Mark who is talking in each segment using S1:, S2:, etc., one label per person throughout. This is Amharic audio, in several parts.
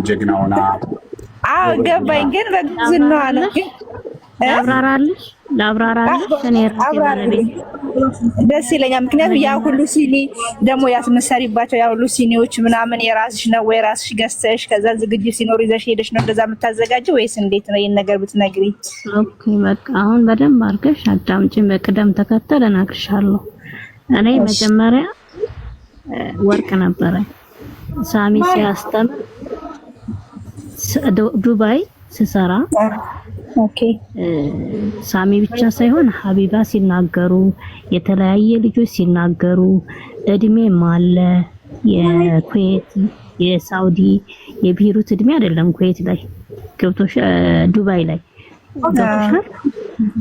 S1: ጀግናውና
S2: ገባኝ። ግን በግዝናዋ ነው ግን
S3: ላብራራልሽ እኔ
S2: ደስ ይለኛል። ምክንያቱም ያ ሁሉ ሲኒ ደግሞ ያስመሰሪባቸው ያ ሁሉ ሲኒዎች ምናምን የራስሽ ነው ወይ ራስሽ ገዝተሽ ከዛ ዝግጅት ሲኖር ይዘሽ ሄደሽ ነው እንደዛ የምታዘጋጀው ወይስ እንዴት ነው? ይሄን ነገር ብትነግሪ።
S3: ኦኬ በቃ አሁን በደንብ አድርገሽ አዳምጪኝ፣ በቅደም ተከተል እነግርሻለሁ። እኔ መጀመሪያ ወርቅ ነበረ ሳሚ ሲያስተምር ዱባይ ስሰራ
S2: ኦኬ
S3: ሳሚ ብቻ ሳይሆን ሀቢባ ሲናገሩ የተለያየ ልጆች ሲናገሩ እድሜም አለ የኩዌት የሳውዲ የቢሩት እድሜ አይደለም ኩዌት ላይ ገብቶሽ ዱባይ ላይ ገብቶሻል።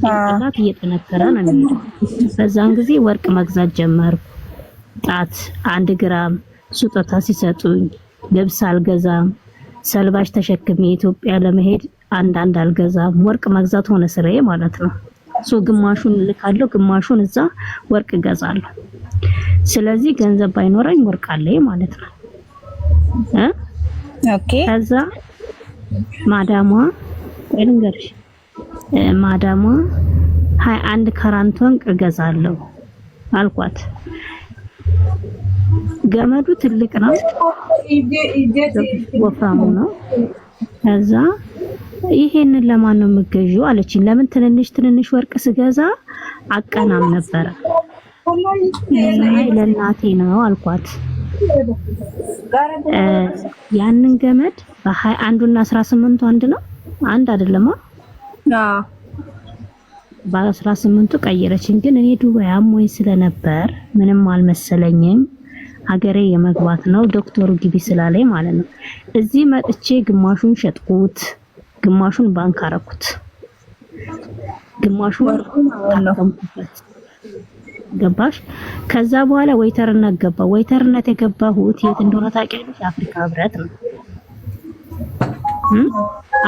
S3: ጭንቅላት እየጠነከረ ነው የሚሄደው። በዛን ጊዜ ወርቅ መግዛት ጀመርኩ። ጣት 1 ግራም ስጦታ ሲሰጡኝ ልብስ አልገዛም። ሰልባሽ ተሸክሜ ኢትዮጵያ ለመሄድ አንድ አልገዛም። ወርቅ መግዛት ሆነ ስራዬ ማለት ነው። ግማሹን ልካለሁ፣ ግማሹን እዛ ወርቅ እገዛለሁ። ስለዚህ ገንዘብ ባይኖረኝ ወርቅ አለኝ ማለት ነው።
S2: ኦኬ
S3: ከዛ ማዳሟ እንግዲህ ማዳሟ 21 ካራንት ወርቅ እገዛለሁ አልኳት። ገመዱ ትልቅ ነው፣ ወፍራሙ ነው። ከዛ ይሄንን ለማን ነው የምገዢው አለችኝ። ለምን ትንንሽ ወርቅ ስገዛ አቀናም ነበረ። አይ ለእናቴ ነው አልኳት። ያንን ገመድ በ21 እና 18 አንድ ነው አንድ አይደለም። በ18 ቀየረችኝ። ግን እኔ ዱባይ አሞኝ ስለነበር ምንም አልመሰለኝም። ሀገሬ የመግባት ነው ዶክተሩ ግቢ ስላለኝ ማለት ነው። እዚህ መጥቼ ግማሹን ሸጥኩት፣ ግማሹን ባንክ አረኩት፣ ግማሹን አከምኩበት። ገባሽ? ከዛ በኋላ ወይተርነት ገባ። ወይተርነት የገባሁት የት እንደሆነ ታውቂያለሽ? አፍሪካ ህብረት ነው።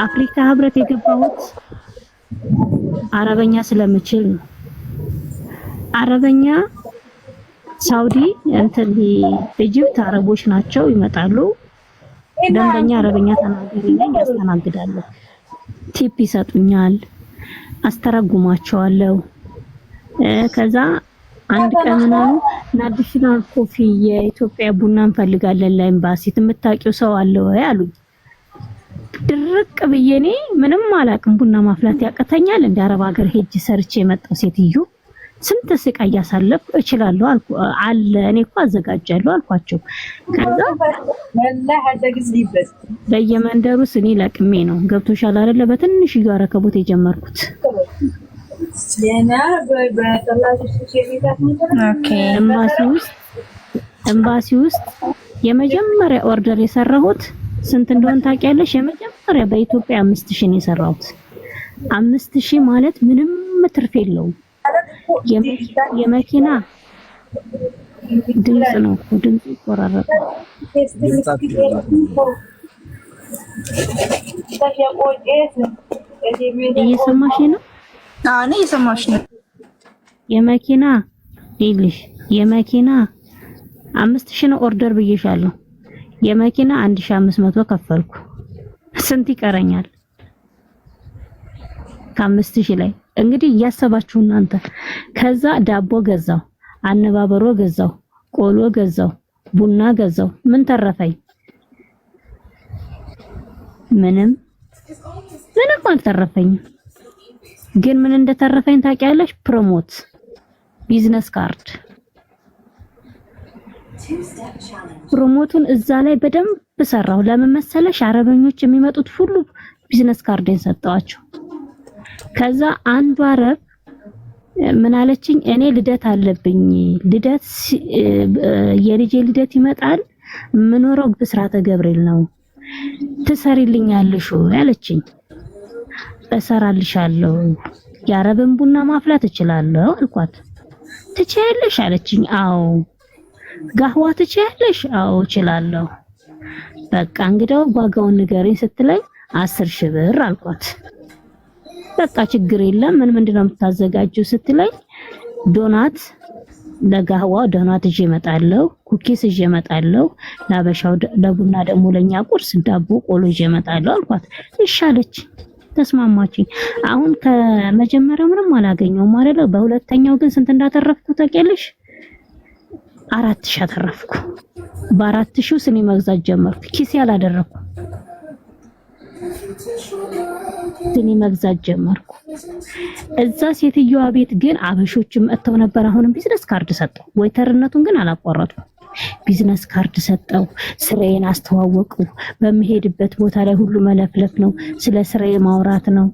S3: አፍሪካ ህብረት የገባሁት አረበኛ ስለምችል ነው። አረበኛ ሳውዲ እንትን ኢጅፕት አረቦች ናቸው ይመጣሉ። ደንበኛ አረበኛ ተናጋሪ ነኝ፣ ያስተናግዳለሁ። ቲፕ ይሰጡኛል፣ አስተረጉማቸዋለሁ። ከዛ አንድ ቀን ምናምን ናዲሽናል ኮፊ የኢትዮጵያ ቡና እንፈልጋለን ለኤምባሲ የምታውቂው ሰው አለ ወይ አሉኝ። ድርቅ ብዬ እኔ ምንም አላውቅም፣ ቡና ማፍላት ያቀተኛል። እንደ አረብ ሀገር ሄጅ ሰርቼ የመጣው ሴትዮ ስንት ስቃይ ያሳለፍኩ እችላለሁ አለ እኔ እኮ አዘጋጃለሁ አልኳቸው። ከዛ በየመንደሩ ስኒ ለቅሜ ነው ገብቶሻል አይደለ? በትንሽ ረከቦት የጀመርኩት። ኤምባሲ ውስጥ የመጀመሪያ ኦርደር የሰራሁት ስንት እንደሆነ ታውቂያለሽ? የመጀመሪያ በኢትዮጵያ 5000 ነው የሰራሁት። 5000 ማለት ምንም ትርፍ የለውም። የመኪና ድምጽ ነው፣ ድምጽ ይቆራረጣል። እየሰማሽ ነው?
S2: እኔ እየሰማሽ ነው።
S3: የመኪና ይልሽ የመኪና 5000 ነው ኦርደር ብዬሻለሁ። የመኪና 1500 ከፈልኩ። ስንት ይቀረኛል ከ5000 ላይ? እንግዲህ እያሰባችሁ እናንተ። ከዛ ዳቦ ገዛው፣ አነባበሮ ገዛው፣ ቆሎ ገዛው፣ ቡና ገዛው። ምን ተረፈኝ? ምንም አልተረፈኝም። ግን ምን እንደተረፈኝ ታውቂያለሽ? ፕሮሞት ቢዝነስ ካርድ። ፕሮሞቱን እዛ ላይ በደንብ ሰራው። ለምን መሰለሽ? አረበኞች የሚመጡት ሁሉ ቢዝነስ ካርድን ሰጠዋቸው። ከዛ አንዱ አረብ ምን አለችኝ? እኔ ልደት አለብኝ፣ የልጄ ልደት ይመጣል፣ ምኖረው ብስራተ ገብርኤል ነው፣ ትሰሪልኛለሽ ያለችኝ። እሰራልሻለሁ፣ የአረብን ቡና ማፍላት እችላለሁ አልኳት። ትችያለሽ አለችኝ። አዎ። ጋህዋ ትችያለሽ? አዎ እችላለሁ። በቃ እንግዲያው ዋጋውን ንገሪኝ ስትለኝ 10000 ብር አልኳት። በቃ ችግር የለም ምንድነው የምታዘጋጁ ስትለኝ ዶናት ለጋህዋው ዶናት ይዤ እመጣለሁ፣ ኩኪስ ይዤ እመጣለሁ፣ ለአበሻው ለቡና ደግሞ ለኛ ቁርስ ዳቦ ቆሎ ይዤ እመጣለሁ አልኳት። ይሻለች ተስማማችኝ። አሁን ከመጀመሪያው ምንም አላገኘውም ማለት ነው። በሁለተኛው ግን ስንት እንዳተረፍኩ ታውቂያለሽ? 4000 አተረፍኩ። በ4000 ስኒ መግዛት ጀመርኩ። ኪሴ አላደረኩም። ስኒ መግዛት ጀመርኩ። እዛ ሴትዮዋ ቤት ግን አበሾችም መጥተው ነበር። አሁንም ቢዝነስ ካርድ ሰጠው። ወይተርነቱን ግን አላቋረጥኩም። ቢዝነስ ካርድ ሰጠው። ስራዬን አስተዋወቁ። በመሄድበት ቦታ ላይ ሁሉ መለፍለፍ ነው፣ ስለ ስራዬ ማውራት ነው።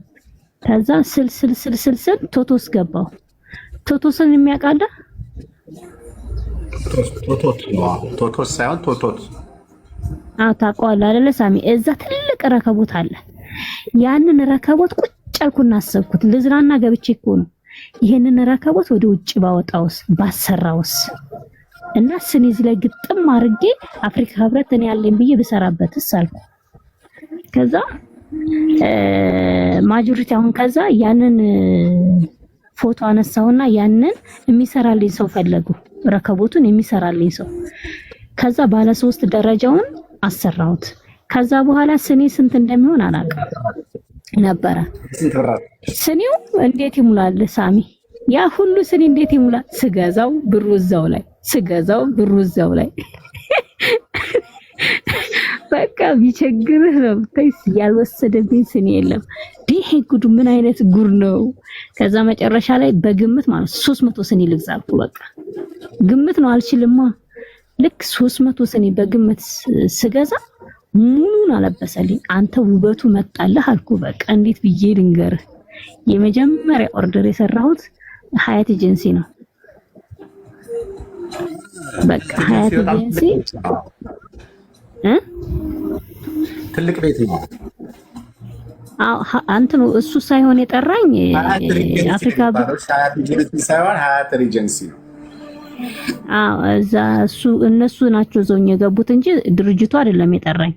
S3: ከዛ ስልስል ቶቶስ ገባው። ቶቶስን የሚያውቃለ?
S1: ቶቶስ ሳይሆን ቶቶት
S3: ታውቀዋለህ አይደለ ሳሚ? እዛ ትልቅ ረከቦት አለ። ያንን ረከቦት ቁጭ አልኩና አሰብኩት። ልዝናና ገብቼ እኮ ነው። ይሄንን ረከቦት ወደ ውጭ ባወጣውስ ባሰራውስ እና ስኒዝ ላይ ግጥም አድርጌ አፍሪካ ህብረት እኔ ያለኝ ብዬ ብሰራበትስ አልኩ። ከዛ ማጆሪቲ አሁን ከዛ ያንን ፎቶ አነሳውና ያንን የሚሰራልኝ ሰው ፈለጉ። ረከቦቱን የሚሰራልኝ ሰው። ከዛ ባለ 3 ደረጃውን አሰራሁት። ከዛ በኋላ ስኒ ስንት እንደሚሆን አላውቅም ነበረ። ስኒው እንዴት ይሙላል ሳሚ? ያ ሁሉ ስኒ እንዴት ይሙላል? ስገዛው ብሩ እዛው ላይ በቃ ቢቸግርህ ነው ታይስ ያልወሰደብኝ ስኒ የለም። ይሄ ጉድ ምን አይነት ጉድ ነው? ከዛ መጨረሻ ላይ በግምት ማለት 300 ስኒ ልግዛልኩ። በቃ ግምት ነው አልችልማ። ልክ 300 ስኒ በግምት ስገዛ ሙሉን አለበሰልኝ። አንተ ውበቱ መጣልህ አልኩ። በቃ እንዴት ብዬ ልንገርህ? የመጀመሪያ ኦርደር የሰራሁት ሀያት ኤጀንሲ ነው። በቃ ሀያት ኤጀንሲ
S1: ትልቅ ቤት ነው።
S3: አንተ ነው እሱ ሳይሆን የጠራኝ አፍሪካ
S1: ሀያት ኤጀንሲ ሳይሆን ሀያት ኤጀንሲ ነው።
S3: እዛ እነሱ ናቸው ዘውኝ የገቡት እንጂ ድርጅቱ አይደለም የጠራኝ።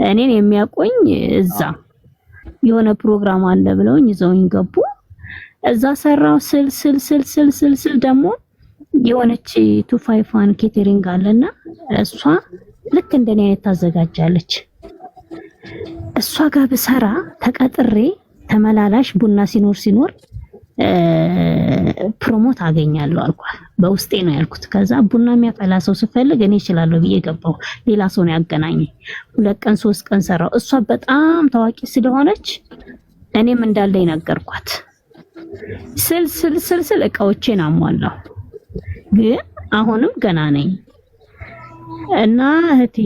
S3: እኔን የሚያቆኝ እዛ የሆነ ፕሮግራም አለ ብለውኝ ዘውኝ ገቡ። እዛ ሰራው ስል ደግሞ የሆነች 251 ኬተሪንግ አለና እሷ ልክ እንደኔ አይነት ታዘጋጃለች። እሷ ጋር ብሰራ ተቀጥሬ ተመላላሽ ቡና ሲኖር ፕሮሞት አገኛለሁ አልኳት። በውስጤ ነው ያልኩት። ከዛ ቡና የሚያፈላ ሰው ስፈልግ እኔ እችላለሁ ብዬ ገባሁ። ሌላ ሰው ነው ያገናኘኝ። 2 ቀን 3 ቀን ሰራው። እሷ በጣም ታዋቂ ስለሆነች እኔም እንዳለኝ ነገርኳት። ስል እቃዎቼን አሟላሁ። ግን አሁንም ገና ነኝ እና እህቴ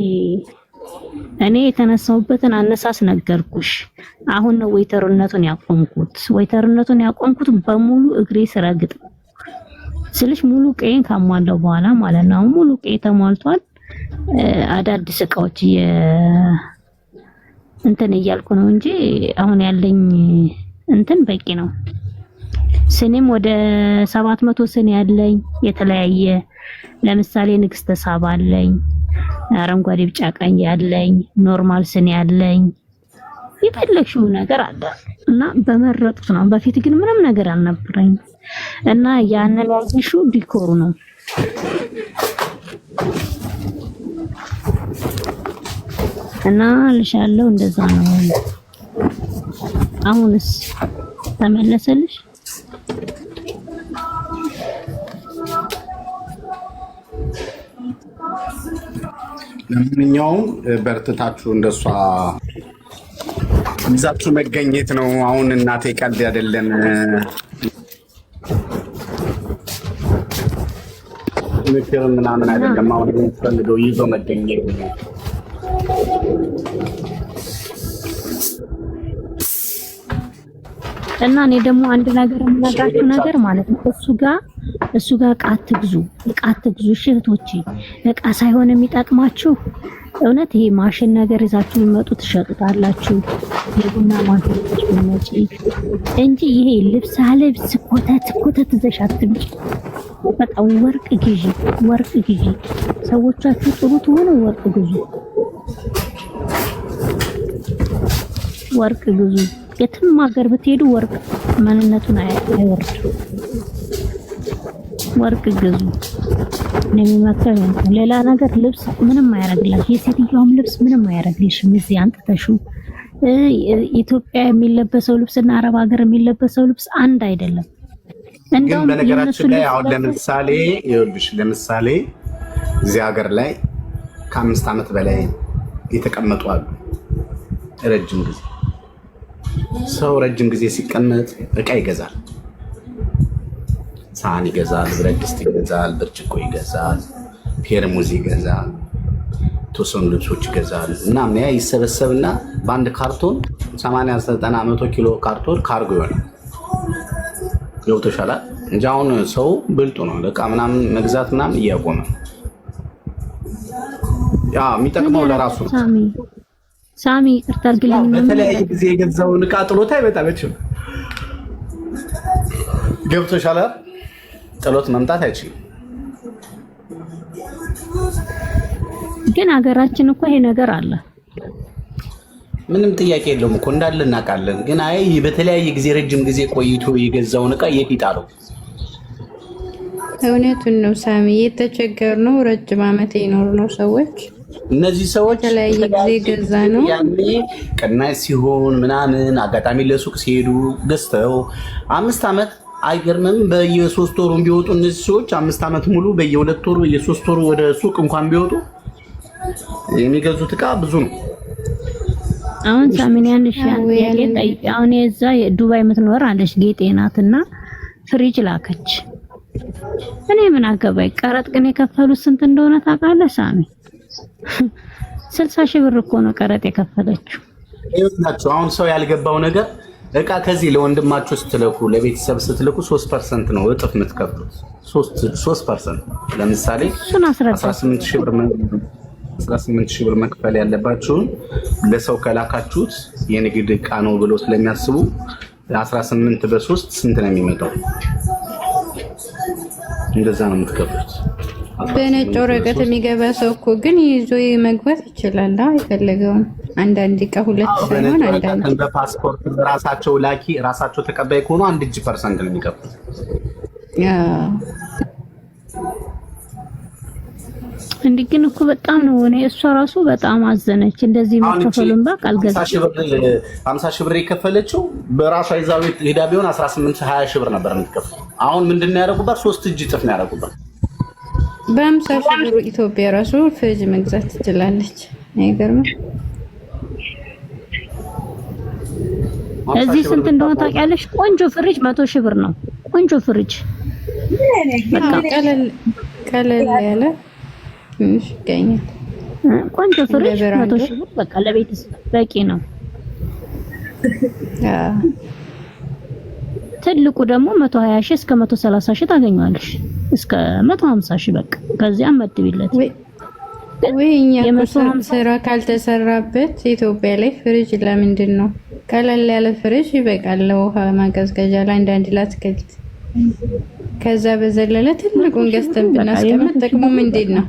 S3: እኔ የተነሳሁበትን አነሳስ ነገርኩሽ። አሁን ነው ወይተርነቱን ያቆምኩት በሙሉ እግሬ ስረግጥ ስልሽ ሙሉ ቀይን ካሟላው በኋላ ማለት ነው። ሙሉ ቀይ ተሟልቷል። አዳዲስ እቃዎች እንትን እያልኩ ነው እንጂ አሁን ያለኝ እንትን በቂ ነው። ስኒም ወደ 700 ስኒ ያለኝ የተለያየ ለምሳሌ ንግስተ ሳባ አለኝ፣ አረንጓዴ ቢጫ ቀይ ያለኝ፣ ኖርማል ስኒ ያለኝ፣ የፈለግሽው ነገር አለ እና በመረጡት ነው። በፊት ግን ምንም ነገር አልነበረኝ እና ያንን ያልሽው ዲኮሩ ነው። እና ልሻለው እንደዛ ነው። አሁንስ ተመለሰልሽ?
S1: ለማንኛውም በርትታችሁ እንደሷ ይዛችሁ መገኘት ነው። አሁን እናቴ ቀልድ አይደለም። ምክር ምናምን አይደለም። አሁን የምትፈልገው ይዞ መገኘት ነው።
S3: እና እኔ ደግሞ አንድ ነገር የምነግራችሁ ነገር ማለት ነው እሱ ጋር እቃ አትግዙ። እሺ እህቶቼ፣ እቃ ሳይሆን የሚጠቅማችሁ እውነት ይሄ ማሽን ነገር ይዛችሁ የሚመጡ ትሸጡታላችሁ። የቡና ማሽኖች ብትመጪ እንጂ ይሄ ልብስ ኮተት ይዘሽ አትምጪ። በቃ ወርቅ ግዢ። ሰዎቻችሁ ጥሩ ትሆኑ ወርቅ ግዙ። የትም ሀገር ብትሄዱ ወርቅ ማንነቱን አይወርድም። ወርቅ ግዙ ነው የሚመከረው። ሌላ ነገር ልብስ ምንም አያረግላሽ። የሴትዮዋም ልብስ ምንም አያረግልሽም። እዚህ አንጥተሹ ኢትዮጵያ የሚለበሰው ልብስና አረብ ሀገር የሚለበሰው ልብስ አንድ አይደለም።
S1: ግን በነገራችን ላይ አሁን ለምሳሌ ይኸውልሽ፣ ለምሳሌ እዚህ ሀገር ላይ ከ5 ዓመት በላይ የተቀመጡ አሉ። ረጅም ጊዜ ሰው ረጅም ጊዜ ሲቀመጥ እቃ ይገዛል። ሳህን ይገዛል፣ ብረት ድስት ይገዛል፣ ብርጭቆ ይገዛል፣ ፔርሙዝ ይገዛል፣ የተወሰኑ ልብሶች ይገዛል እና ያ ይሰበሰብና በአንድ ካርቶን 80 90 100 ኪሎ ካርቶን ካርጎ ይሆናል። ገብቶሻል እንጂ አሁን ሰው ብልጡ ነው እቃ ምናምን መግዛት ምናምን እያቆመ ያ የሚጠቅመው ለራሱ ነው።
S3: ሳሚ ይቅርታ አድርግልኝ።
S1: በተለያየ ጊዜ የገዛውን እቃ ጥሎት አይመጣም። ገብቶሻል? ጥሎት መምጣት አይችልም።
S3: ግን ሀገራችን እኮ ይሄ ነገር አለ።
S1: ምንም ጥያቄ የለውም እኮ እንዳለ እናውቃለን። ግን አይ በተለያየ ጊዜ ረጅም ጊዜ ቆይቶ የገዛውን እቃ የት ይጣለው?
S4: እውነቱን ነው ሳሚ፣ የተቸገርነው ረጅም ዓመት የኖር ነው ሰዎች።
S1: እነዚህ ሰዎች
S4: የተለያየ ጊዜ ገዛ ነው
S1: ያኔ ቅናሽ ሲሆን ምናምን አጋጣሚ ለሱቅ ሲሄዱ ገዝተው 5 ዓመት አይገርምም። በየ3 ወሩ ቢወጡ እነዚህ ሰዎች 5 ዓመት ሙሉ በየ2 ወሩ በየ3 ወሩ ወደ ሱቅ እንኳን ቢወጡ የሚገዙት እቃ ብዙ ነው።
S3: አሁን ሳሚን ያንሽ አሁን የዛ ዱባይ የምትኖር አለች ጌጤ ናትና ፍሪጅ ላከች። እኔ ምን አገባኝ? ቀረጥ ግን የከፈሉት ስንት እንደሆነ ታውቃለህ ሳሚ? 60 ሺህ ብር እኮ ነው ቀረጥ የከፈለችው።
S1: ይኸውላችሁ አሁን ሰው ያልገባው ነገር እቃ ከዚህ ለወንድማችሁ ስትልኩ ለቤተሰብ ስትልኩ 3% ነው እጥፍ የምትከፍሉት። 3% ለምሳሌ 18 ሺህ ብር መክፈል ያለባችሁን ለሰው ከላካችሁት የንግድ እቃ ነው ብሎ ስለሚያስቡ 18 በ3 ስንት ነው የሚመጣው? እንደዛ ነው የምትከፍሉት።
S4: በነጭ ወረቀት የሚገባ ሰው እኮ ግን ይዞ መግባት ይችላል። የፈለገውን አንዳንድ እቃ ሁለት ሳይሆን አንዳንድ
S1: በፓስፖርት ራሳቸው ላኪ ራሳቸው ተቀባይ ከሆኑ 1% ነው የሚከፍሉት።
S3: እንዴ ግን እኮ በጣም ነው እኔ እሷ ራሱ በጣም አዘነች። እንደዚህ መከፈሉን ባቅ አልገዛም።
S1: 50 ሺህ ብር የከፈለችው በራሷ ይዛው ሄዳ ቢሆን 18 20 ሺህ ብር ነበር የምትከፍለው። አሁን ምንድነው ያደረጉባት? 3 እጅ እጥፍ ነው ያደረጉባት።
S4: በ50 ሺህ ብር ኢትዮጵያ ራሱ ፍሪጅ መግዛት ትችላለች። አይገርምም?
S3: እዚህ ስንት እንደሆነ ታውቂያለሽ? ቆንጆ ፍሪጅ 100 ሺህ ብር ነው። ቆንጆ ፍሪጅ
S4: በቃ ቀለል ያለ ትንሽ ይገኛል።
S3: ቆንጆ ፍሪጅ 100 ሺህ ብር በቃ ለቤተሰብ በቂ ነው። ትልቁ ደግሞ 120 ሺህ እስከ 130 ሺህ ታገኛለሽ። እስከ 150 ሺህ በቃ ከዚያም መድብለት።
S4: ወይኛ ስራ ካልተሰራበት ኢትዮጵያ ላይ ፍሪጅ ለምንድን ነው? ቀለል ያለ ፍሪጅ ይበቃል ለውሃ ማቀዝቀዣ ለአንዳንድ ላትክልት። ከዛ በዘለለ ትልቁን ገዝተን ብናስቀምጥ ጥቅሙ ምንድን ነው?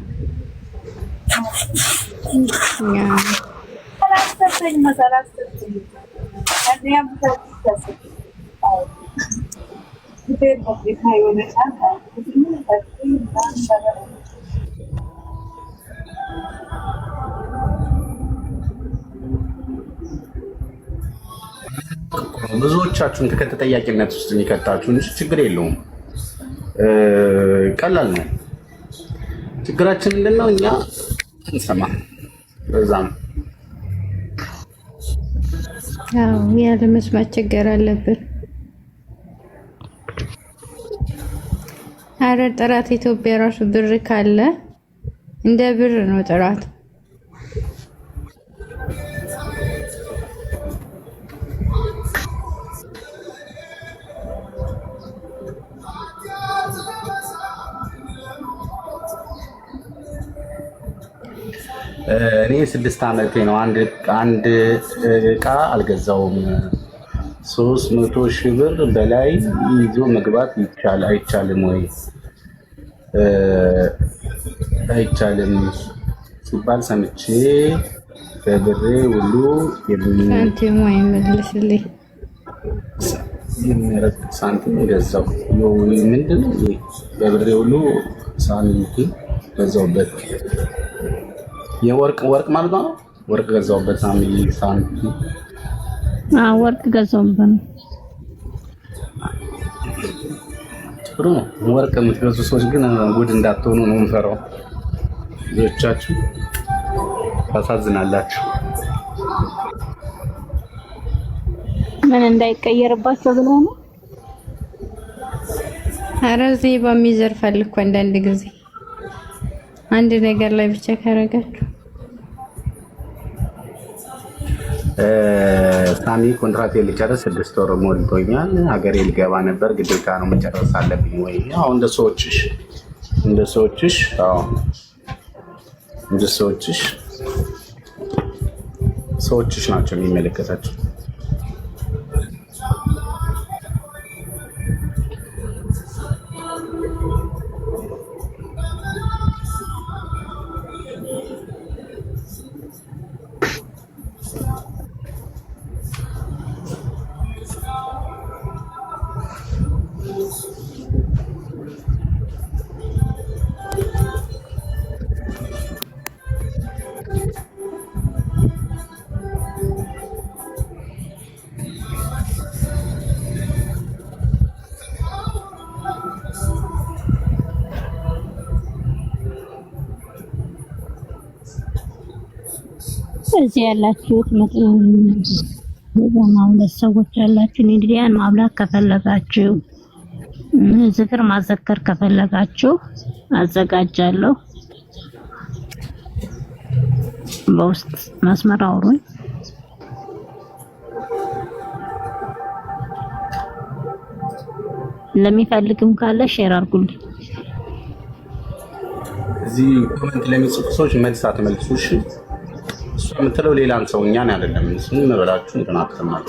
S1: ብዙዎቻችሁን ከተጠያቂነት ውስጥ የሚከታችሁ እንጂ ችግር የለውም። ቀላል ነው። ችግራችን ምንድነው? እኛ እንሰማ በዛም
S4: ያለ መስማት ችግር አለብን። አረ ጥራት ኢትዮጵያ ራሱ ብር ካለ እንደ ብር ነው ጥራት።
S1: እኔ 6 ዓመቴ ነው። አንድ እቃ አልገዛውም። 300 ሺህ ብር በላይ ይዞ መግባት አይቻልም ወይ? አይቻልም ሲባል ሰምቼ በብሬ ሁሉ
S4: ሳንቲሙ አይመልስልኝ።
S1: የሚረግ ሳንቲም ገዛው ምንድን በብሬ ሁሉ ሳንቲም ገዛውበት የወርቅ ማለት ነው። ወርቅ ገዛውበት ሳንቲም
S3: ወርቅ ገዛውበት
S1: ጥሩ ነው። ወርቅ የምትገዙ ሰዎች ግን ጉድ እንዳትሆኑ ነው የምፈራው። ልጆቻችሁ ታሳዝናላችሁ።
S3: ምን እንዳይቀየርባቸው ብለው ነው።
S4: ኧረ እዚህ በሚዘርፋል እኮ አንዳንድ ጊዜ አንድ ነገር ላይ ብቻ ካረጋችሁ።
S1: ሳሚ ኮንትራት ሊጨርስ 6 ወር ሞልቶኛል። ሀገሬ ልገባ ነበር፣ ግዴታ ነው መጨረስ አለብኝ ወይ? አዎ እንደ ሰዎችሽ ሰዎችሽ ናቸው የሚመለከታቸው።
S3: እዚህ ያላችሁት ሁለት ሰዎች ያላችሁ ኒድሪያን ማብላት ከፈለጋችሁ ዝክር ማዘከር ከፈለጋችሁ አዘጋጃለሁ። በውስጥ መስመር አውሩኝ። ለሚፈልግም ካለ ሼር አድርጉልኝ።
S1: እዚህ ኮሜንት ለሚጽፉ ሰዎች መልስ አትመልሱ እሺ። እሱ የምትለው ሌላን ሰው እኛን አይደለም። እሱን መበላችሁ እንትን አትተማሩ።